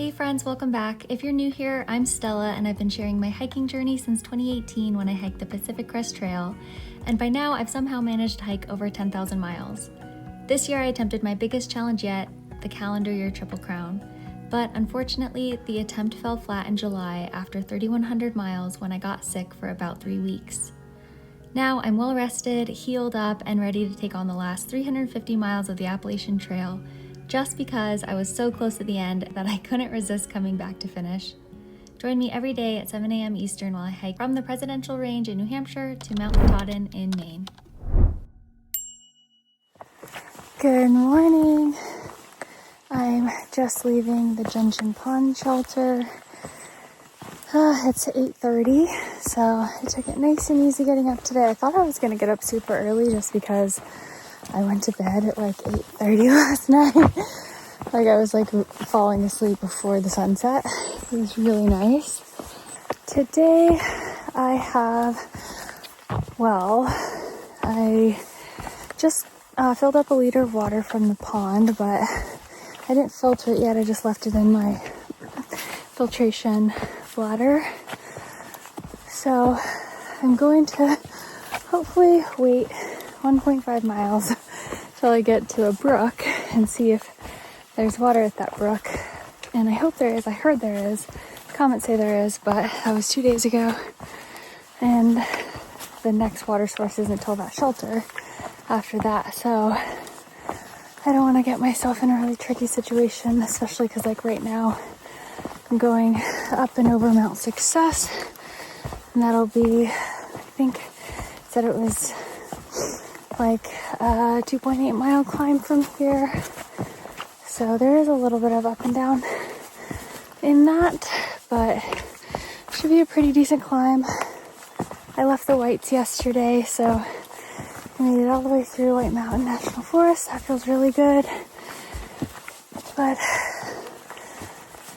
Hey friends, welcome back. If you're new here, I'm Stella and I've been sharing my hiking journey since 2018 when I hiked the Pacific Crest Trail, and by now I've somehow managed to hike over 10,000 miles. This year I attempted my biggest challenge yet, the calendar year Triple Crown, but unfortunately the attempt fell flat in July after 3,100 miles when I got sick for about 3 weeks. Now I'm well rested, healed up, and ready to take on the last 350 miles of the Appalachian Trail, just because I was so close at the end that I couldn't resist coming back to finish. Join me every day at 7 a.m. Eastern while I hike from the Presidential Range in New Hampshire to Mount Katahdin in Maine. Good morning. I'm just leaving the Gentian Pond shelter. It's 8:30, so I took it nice and easy getting up today. I thought I was going to get up super early just because I went to bed at like 8:30 last night. Like I was like falling asleep before the sunset. It was really nice. Today I just filled up a liter of water from the pond, but I didn't filter it yet. I just left it in my filtration bladder. So I'm going to hopefully wait 1.5 miles till I get to a brook and see if there's water at that brook. And I hope there is. I heard there is. Comments say there is, but that was 2 days ago. And the next water source isn't until that shelter after that. So I don't want to get myself in a really tricky situation, especially because like right now I'm going up and over Mount Success. And that'll be, I think it said it was like a 2.8 mile climb from here. So there is a little bit of up and down in that, but it should be a pretty decent climb. I left the Whites yesterday, so I made it all the way through White Mountain National Forest. That feels really good. But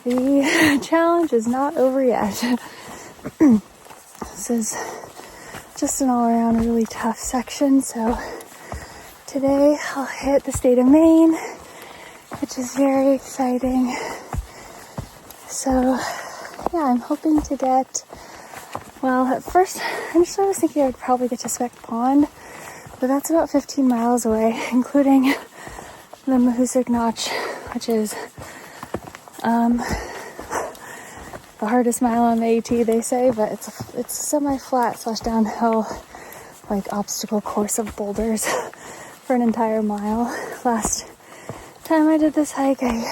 the challenge is not over yet. This is just an all-around really tough section, so today I'll hit the state of Maine, which is very exciting. So yeah, I'm hoping to get, well, at first initially I was thinking I would probably get to Spec Pond, but that's about 15 miles away, including the Mahoosic Notch, which is the hardest mile on the AT, they say, but it's semi-flat / downhill, like obstacle course of boulders for an entire mile. Last time I did this hike, I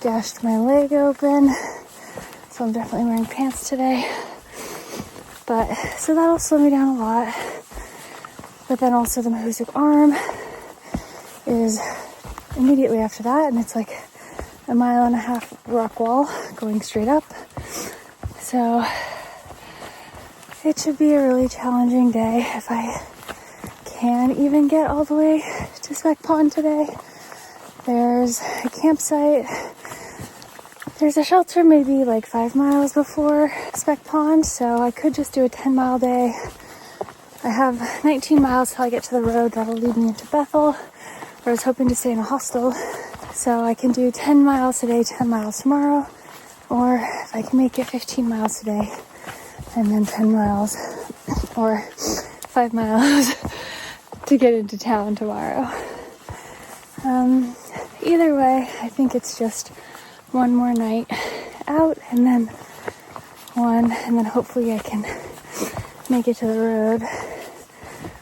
gashed my leg open, so I'm definitely wearing pants today. But so that'll slow me down a lot. But then also the Mahoosic Arm is immediately after that, and it's like a 1.5 mile rock wall going straight up. So it should be a really challenging day if I can even get all the way to Spec Pond today. There's a campsite. There's a shelter maybe like 5 miles before Spec Pond, so I could just do a 10-mile day. I have 19 miles till I get to the road that'll lead me into Bethel, where I was hoping to stay in a hostel. So I can do 10 miles today, 10 miles tomorrow, or if I can make it 15 miles today, and then 10 miles, or 5 miles to get into town tomorrow. Either way, I think it's just one more night out, and then hopefully I can make it to the road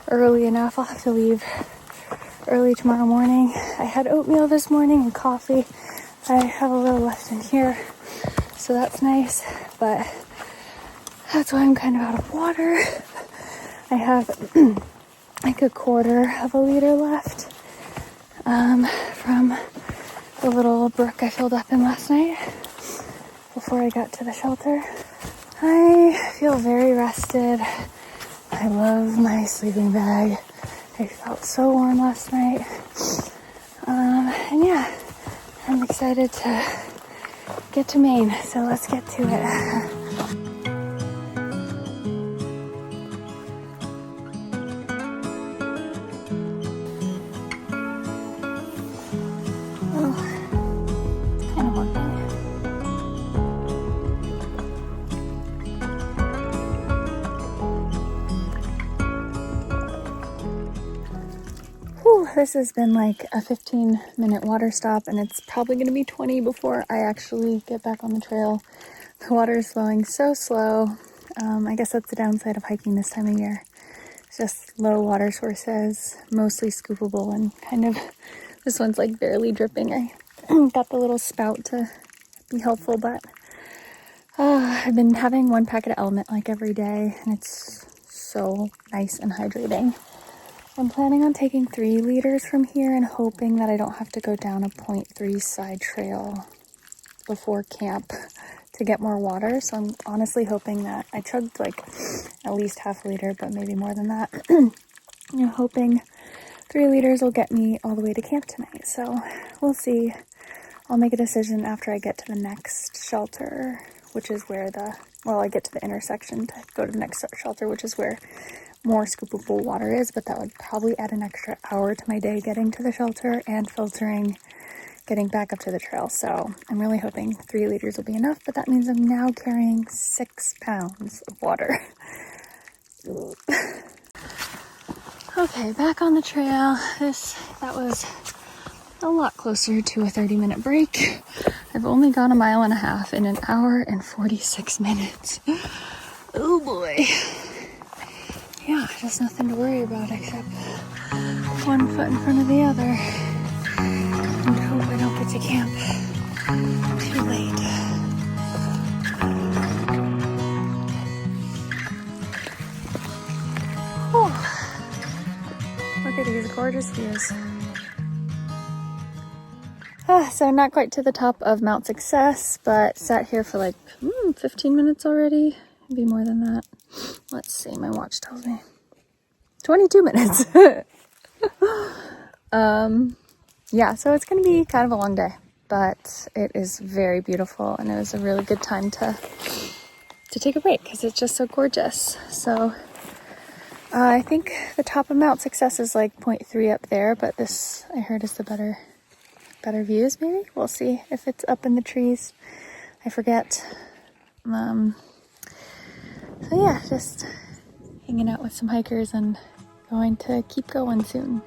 early enough. I'll have to leave early tomorrow morning. I had oatmeal this morning and coffee. I have a little left in here, so that's nice, but that's why I'm kind of out of water. I have like 1/4 liter left from the little brook I filled up in last night before I got to the shelter. I feel very rested. I love my sleeping bag. I felt so warm last night. And yeah, I'm excited to get to Maine, so let's get to it. Oh, it's kind of working. this has been like a 15-minute water stop, and it's probably going to be 20 before I actually get back on the trail. The water is flowing so slow. I guess that's the downside of hiking this time of year. It's just low water sources, mostly scoopable, and kind of, this one's like barely dripping. I got the little spout to be helpful, but I've been having 1 packet of Element like every day, and it's so nice and hydrating. I'm planning on taking 3 liters from here and hoping that I don't have to go down a 0.3 side trail before camp to get more water. So I'm honestly hoping that I chugged like at least half a liter, but maybe more than that. I'm hoping 3 liters will get me all the way to camp tonight. So we'll see. I'll make a decision after I get to the next shelter, which is where I get to the intersection to go to the next shelter, which is where more scoopable water is, but that would probably add an extra hour to my day getting to the shelter and filtering, getting back up to the trail. So I'm really hoping 3 liters will be enough, but that means I'm now carrying 6 pounds of water. Okay, back on the trail. That was a lot closer to a 30-minute break. I've only gone 1.5 miles in 1 hour and 46 minutes. Oh boy. Yeah, just nothing to worry about except 1 foot in front of the other. And hope I don't get to camp too late. Whew. Look at these gorgeous views. So not quite to the top of Mount Success, but sat here for like 15 minutes already. Maybe more than that. Let's see, my watch tells me 22 minutes. Yeah, so it's gonna be kind of a long day, but it is very beautiful, and it was a really good time to take a break because it's just so gorgeous. So I think the top of Mount Success is like 0.3 up there, but this I heard is the better views. Maybe we'll see if it's up in the trees. I forget. So yeah, just hanging out with some hikers and going to keep going soon.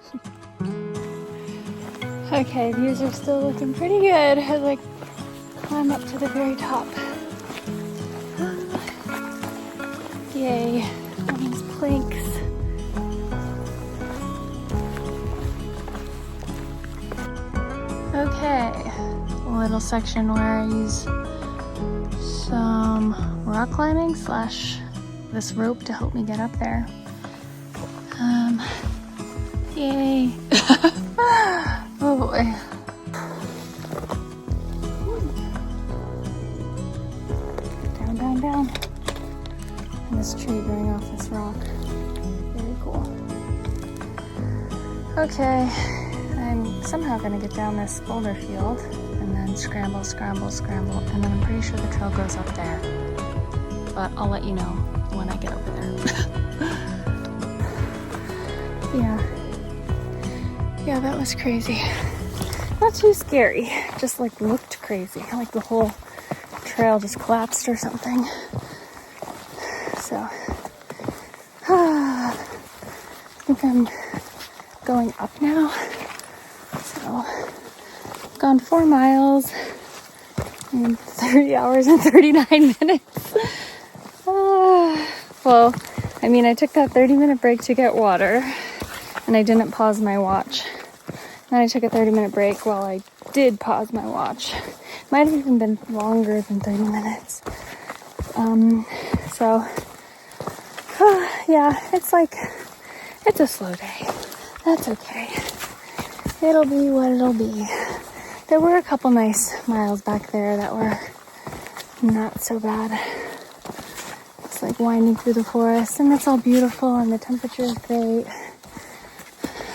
Okay, views are still looking pretty good as I climb up to the very top. Yay, all these planks. Okay, a little section where I use some rock climbing / this rope to help me get up there. Yay. Oh boy. Down, down, down. And this tree growing off this rock. Very cool. Okay, I'm somehow gonna get down this boulder field and then scramble, and then I'm pretty sure the trail goes up there. But I'll let you know when I get over there. Yeah, that was crazy. Not too scary, just like looked crazy. Like the whole trail just collapsed or something. So, I think I'm going up now. So, I've gone 4 miles in 3 hours and 39 minutes. Well, I mean, I took that 30-minute break to get water, and I didn't pause my watch. Then I took a 30-minute break while I did pause my watch. Might have even been longer than 30 minutes. Yeah, it's a slow day. That's okay. It'll be what it'll be. There were a couple nice miles back there that were not so bad. It's like winding through the forest, and it's all beautiful, and the temperature is great.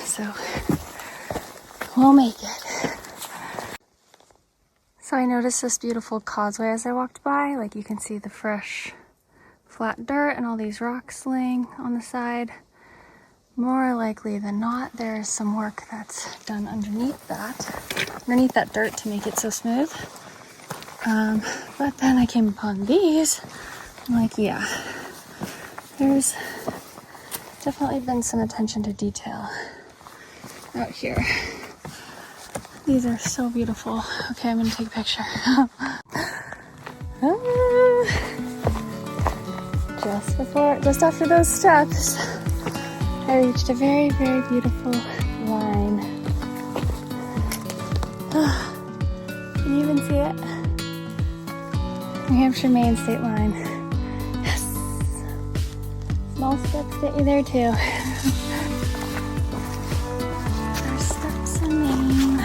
So, we'll make it. So I noticed this beautiful causeway as I walked by. Like, you can see the fresh, flat dirt and all these rocks laying on the side. More likely than not, there's some work that's done underneath that dirt to make it so smooth. But then I came upon these. I'm like, yeah, there's definitely been some attention to detail. out here. These are so beautiful. Okay, I'm gonna take a picture. Just after those steps, I reached a very, very beautiful line. Can you even see it? New Hampshire, Maine state line. Yes. Small steps get you there too. First steps in Maine.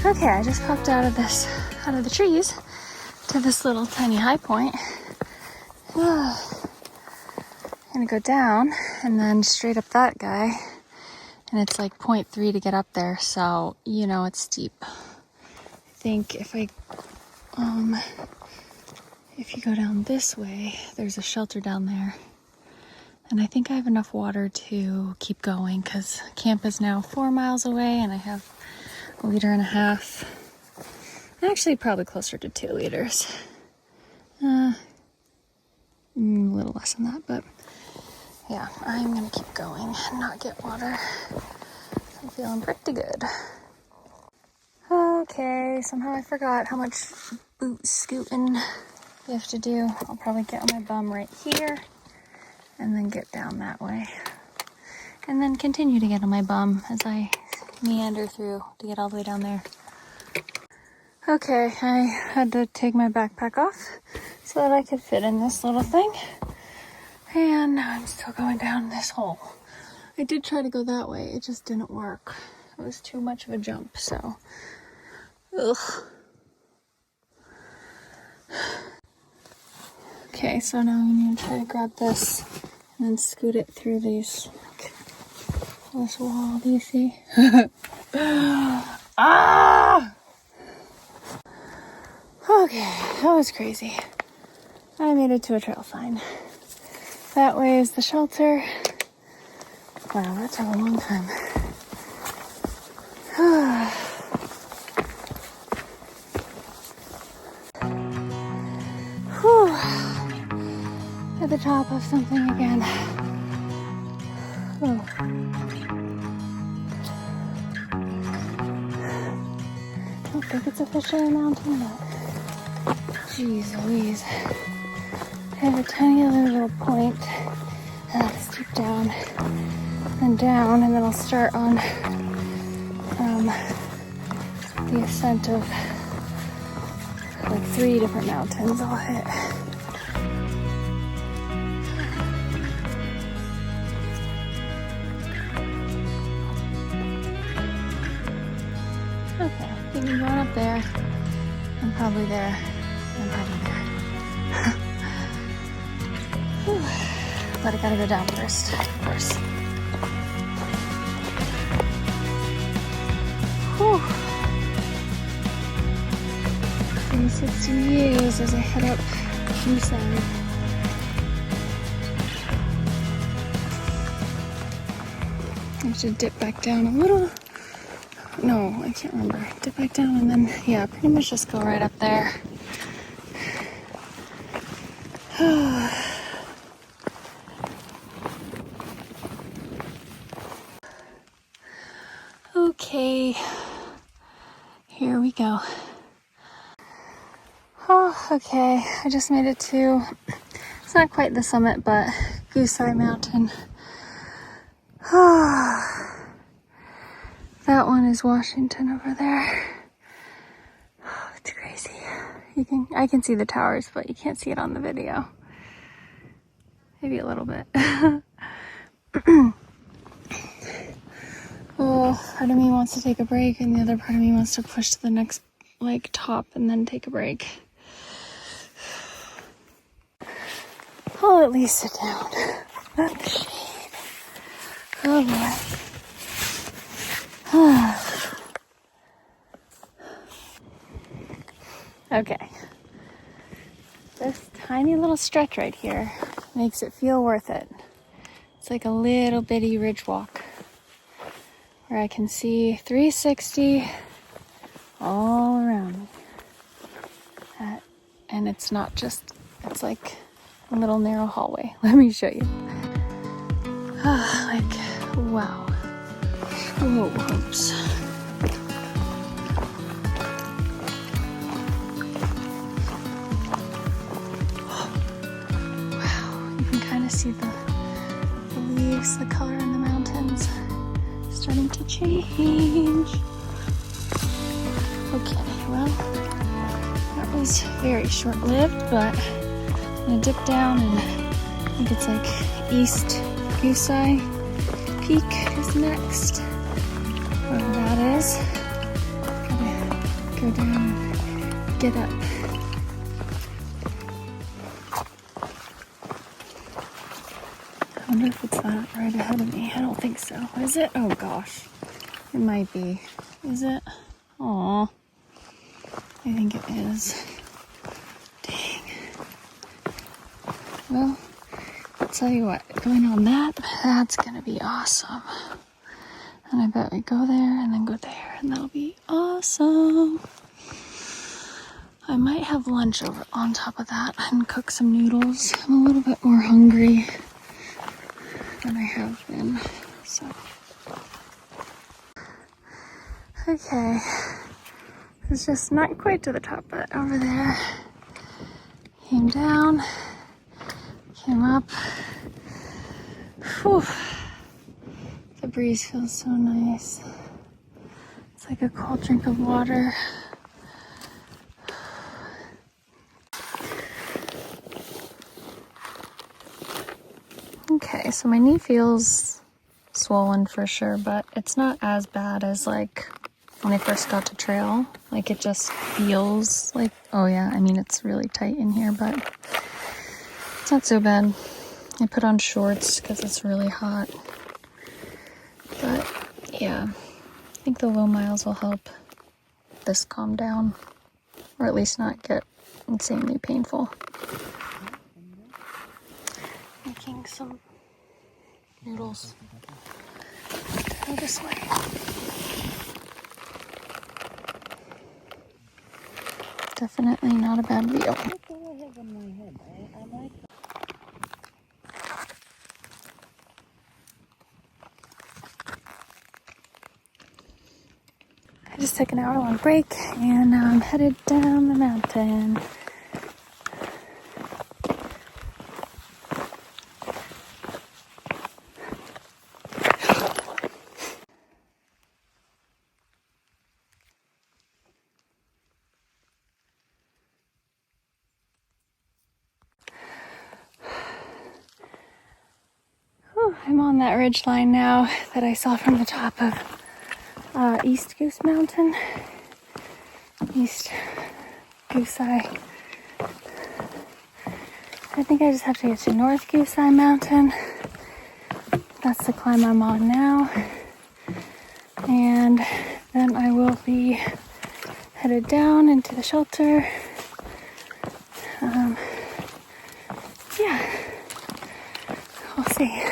Okay, I just popped out of the trees to this little tiny high point. I'm gonna go down and then straight up that guy. And it's like 0.3 to get up there, so you know it's steep. I think if you go down this way, there's a shelter down there. And I think I have enough water to keep going because camp is now 4 miles away and I have 1.5 liters. Actually, probably closer to 2 liters. A little less than that, but yeah, I'm gonna keep going and not get water. I'm feeling pretty good. Okay, somehow I forgot how much boot scooting you have to do. I'll probably get on my bum right here and then get down that way. And then continue to get on my bum as I meander through to get all the way down there. Okay, I had to take my backpack off so that I could fit in this little thing. And now I'm still going down this hole. I did try to go that way, it just didn't work. It was too much of a jump, so. Ugh. Okay, so now I'm gonna try to grab this and then scoot it through this wall. Do you see? Ah! Okay, that was crazy. I made it to a trail sign. That way is the shelter. Wow, that took a long time. Whew. At the top of something again. Oh. I don't think it's officially a mountain, but jeez Louise. I have a tiny little point. Steep down and down, and then I'll start on the ascent of like 3 different mountains I'll hit. Okay, thinking going up there. I'm probably there. I'm probably there. But I gotta go down first, of course. Whew. 360 views as I head up the side. I should dip back down a little. No, I can't remember. Dip back down and then, yeah, pretty much just go right up there. Okay, here we go. Oh, okay, I just made it to, it's not quite the summit, but Goose Eye Mountain. Oh, that one is Washington over there. Oh, it's crazy. I can see the towers, but you can't see it on the video. Maybe a little bit. Oh, part of me wants to take a break, and the other part of me wants to push to the next, like, top and then take a break. I'll at least sit down. Shade. Oh boy. Okay. This tiny little stretch right here makes it feel worth it. It's like a little bitty ridge walk where I can see 360 all around me. And it's not just It's like a little narrow hallway. Let me show you. Like, wow. Oh, oops. Wow, you can kind of see the leaves, the color in the mountains starting to change. Okay, well, that was very short-lived, but I'm gonna dip down and I think it's like East Gooseye Peak is next. Wherever that is. Gotta go down and get up. I wonder if it's that right ahead of me. I don't think so. Is it? Oh gosh. It might be. Is it? Aw. I think it is. Dang. Well, I'll tell you what, going on that's gonna be awesome. And I bet we go there and then go there, and that'll be awesome. I might have lunch over on top of that and cook some noodles. I'm a little bit more hungry than I have been, so. Okay, it's just not quite to the top, but over there. Came down, came up. Whew. The breeze feels so nice. It's like a cold drink of water. Okay, so my knee feels swollen for sure, but it's not as bad as like when I first got to trail. Like it just feels like, oh yeah, I mean it's really tight in here, but it's not so bad. I put on shorts because it's really hot. But yeah, I think the low miles will help this calm down, or at least not get insanely painful. Making some noodles. Go this way. Definitely not a bad view. I just took an hour-long break, and now I'm headed down the mountain. Whew, I'm on that ridgeline now that I saw from the top of East Goose Mountain. East Gooseye. I think I just have to get to North Gooseye Mountain. That's the climb I'm on now. And then I will be headed down into the shelter. Yeah, we'll see.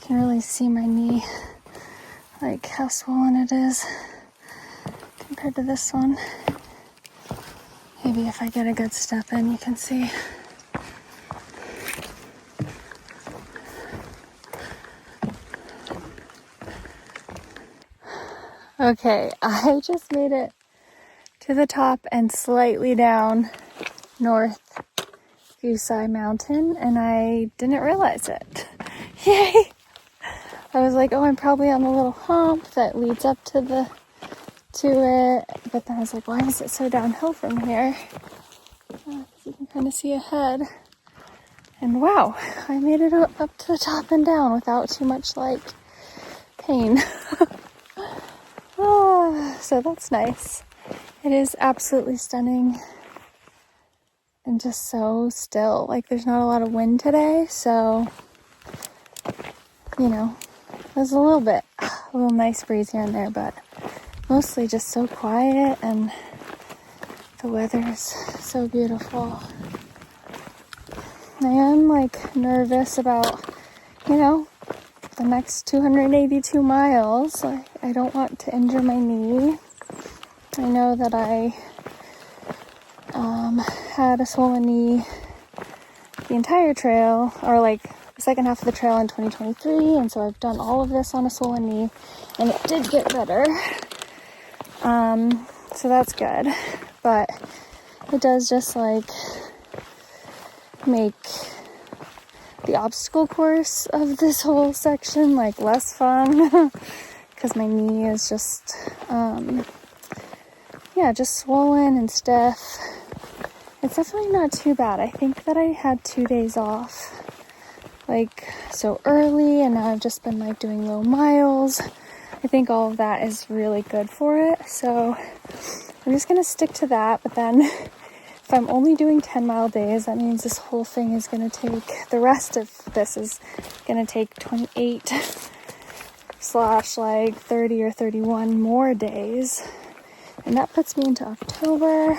You can really see my knee, like how swollen it is compared to this one. Maybe if I get a good step in, you can see. Okay, I just made it to the top and slightly down North Gooseye Mountain, and I didn't realize it. Yay! I was like, oh, I'm probably on the little hump that leads up to it, but then I was like, why is it so downhill from here? You can kind of see ahead, and wow, I made it up to the top and down without too much like pain. So that's nice. It is absolutely stunning and just so still. Like there's not a lot of wind today, so you know, there's a little nice breeze here and there, but mostly just so quiet, and the weather is so beautiful. I am like nervous about, the next 282 miles. I don't want to injure my knee. I know that I had a swollen knee the entire trail, or like the second half of the trail in 2023, and so I've done all of this on a swollen knee, and it did get better. So that's good, but it does just like make the obstacle course of this whole section like less fun because my knee is just just swollen and stiff. It's definitely not too bad. I think that I had 2 days off like so early, and now I've just been like doing low miles. I think all of that is really good for it, so I'm just gonna stick to that. But then if I'm only doing 10-mile days, that means this whole thing is gonna take, the rest of this is gonna take 28 / like 30 or 31 more days, and that puts me into October.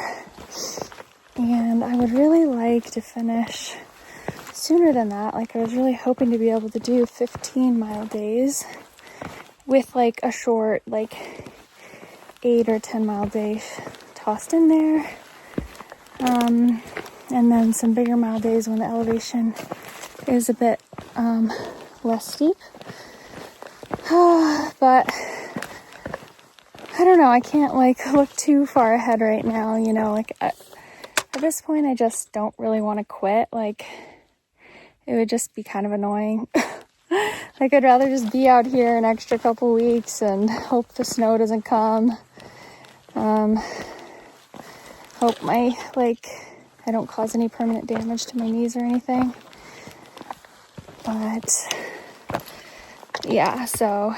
And I would really like to finish sooner than that. Like, I was really hoping to be able to do 15-mile days with like a short like 8 or 10-mile day tossed in there, and then some bigger mile days when the elevation is a bit less steep. But I don't know, I can't like look too far ahead right now, you know, like at this point I just don't really want to quit. Like, it would just be kind of annoying. Like, I'd rather just be out here an extra couple weeks and hope the snow doesn't come. Hope I don't cause any permanent damage to my knees or anything. But yeah, so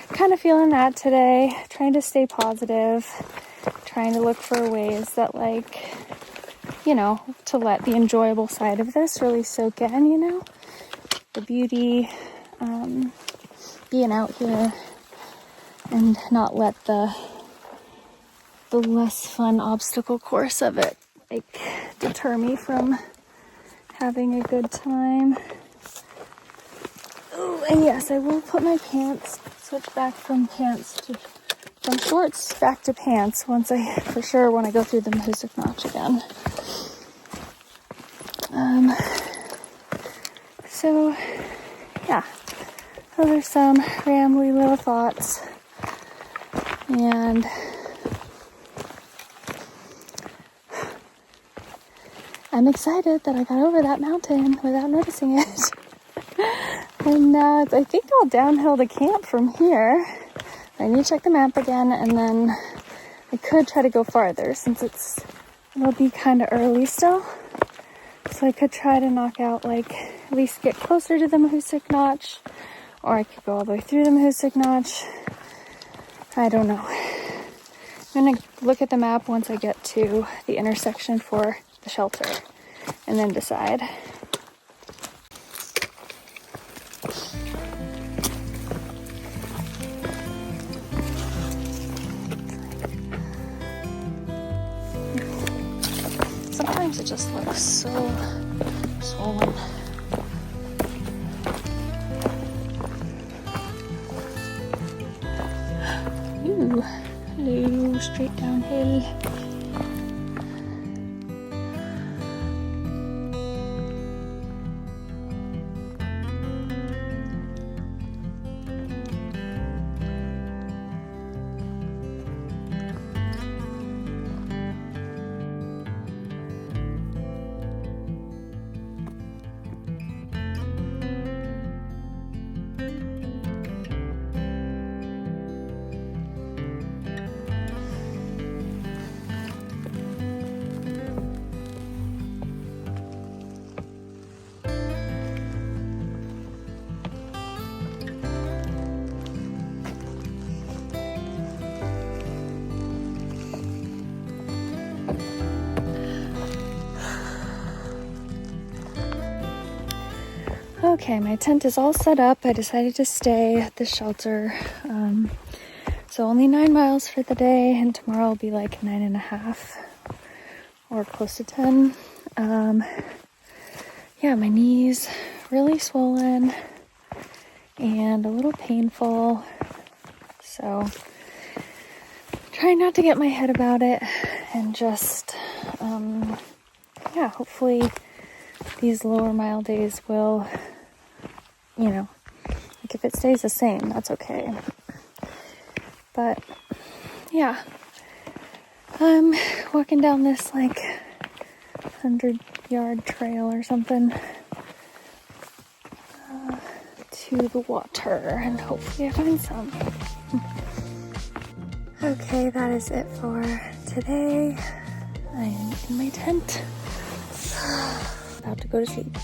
kind of feeling that today. Trying to stay positive. Trying to look for ways that, like, you know, to let the enjoyable side of this really soak in, you know? The beauty, being out here, and not let the less fun obstacle course of it like deter me from having a good time. Oh, and yes, I will put my pants, switch back from shorts back to pants when I go through the Mahoosic Notch again. So yeah, those are some rambly little thoughts, and I'm excited that I got over that mountain without noticing it. And now I think I'll downhill to camp from here. I need to check the map again, and then I could try to go farther since it'll be kind of early still. So I could try to knock out, like, at least get closer to the Mahoosic Notch, or I could go all the way through the Mahoosic Notch. I don't know. I'm gonna look at the map once I get to the intersection for the shelter, and then decide. Sometimes it just looks so swollen. Ooh, hello, straight downhill. Okay, my tent is all set up. I decided to stay at the shelter. So only 9 miles for the day, and tomorrow will be like 9.5 or close to 10. Yeah, my knees really swollen, and a little painful. So trying not to get my head about it and just, yeah, hopefully these lower mile days will, you know, like if it stays the same, that's okay. But yeah, I'm walking down this like 100-yard trail or something to the water, and hopefully I find some. Okay, that is it for today. I'm in my tent, about to go to sleep.